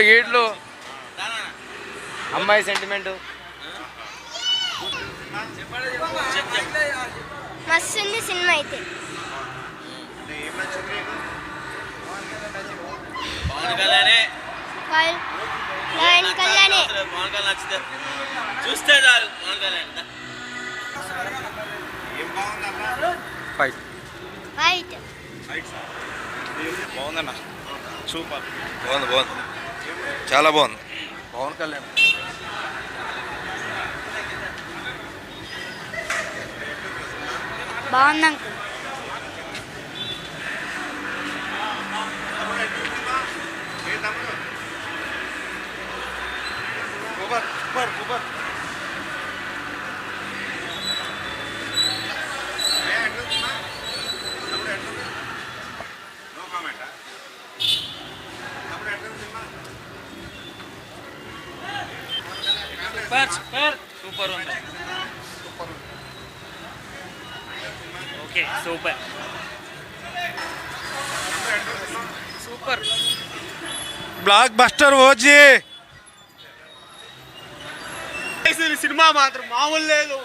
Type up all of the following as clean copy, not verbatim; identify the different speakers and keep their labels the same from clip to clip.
Speaker 1: గేట్లు అమ్మాయి సెంటిమెంట్
Speaker 2: మస్తుంది సినిమా అయితే.
Speaker 3: పవన్ కళ్యాణే నచ్చితే చూస్తే చాలు. పవన్ కళ్యాణ్
Speaker 1: ఫైట్
Speaker 4: బాగుందన్న, సూపర్.
Speaker 5: బాగుంది చాలా బాగుంది.
Speaker 1: పవన్ కళ్యాణ్
Speaker 2: బాగుంది అంకుల్.
Speaker 3: సూపర్ ఉంది. Okay super super.
Speaker 4: Block buster OG cinema మాత్రం మామూలు లేదు.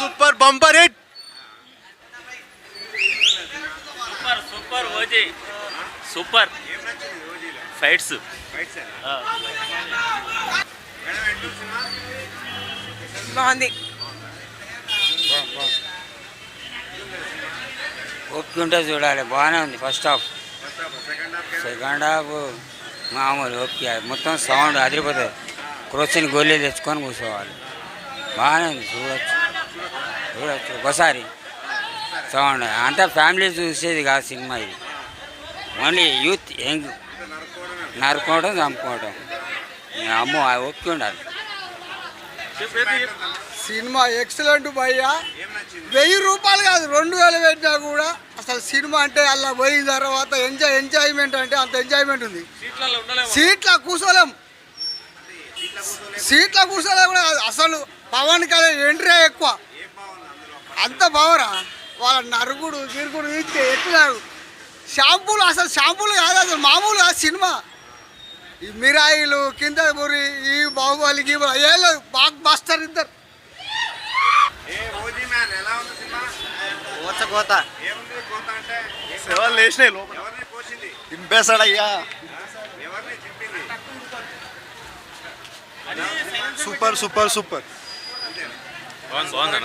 Speaker 4: Super bumper hit.
Speaker 3: Super OG super. Fights
Speaker 6: బాగుంది.
Speaker 7: ఒప్పుకుంటే చూడాలి, బాగానే ఉంది. ఫస్ట్ హాఫ్, సెకండ్ హాఫ్ మామూలు ఓకే. మొత్తం సౌండ్ అదిరిపోతుంది. క్రోసిన్ గోళీలు తెచ్చుకొని కూర్చోవాలి. బాగానే ఉంది, చూడొచ్చు ఒకసారి. సౌండ్ అంతా ఫ్యామిలీ చూసేది కాదు సినిమా ఇది. ఓన్లీ యూత్ యంగ్ నరుకోవడం చంపుకోవడం. అమ్మో ఓకే ఉండాలి.
Speaker 6: సినిమా ఎక్సలెంట్ భయ్యా. 1000 రూపాయలు కాదు 2000 పెట్టినా కూడా అసలు సినిమా అంటే అలా పోయిన తర్వాత ఎంజాయ్మెంట్ అంటే అంత ఎంజాయ్మెంట్ ఉంది. సీట్ల కూర్చోలేం కూడా అసలు. పవన్ కళ్యాణ్ ఎంట్రీ ఎక్కువ, అంత బావరా. వాళ్ళ నరుగుడు గిరుగుడు ఇస్తే ఎత్తున్నారు. షాంపూలు అసలు షాంపూలు కాదు, అసలు మామూలు కాదు సినిమా. ఈ మిరాయిలు కింద మురి ఈ బాహుబలి అయ్యేలో బాగా బస్టర్ ఇద్దరు.
Speaker 4: లేచినాయి దింపేశాడయ్యా. సూపర్
Speaker 3: బాగుంది.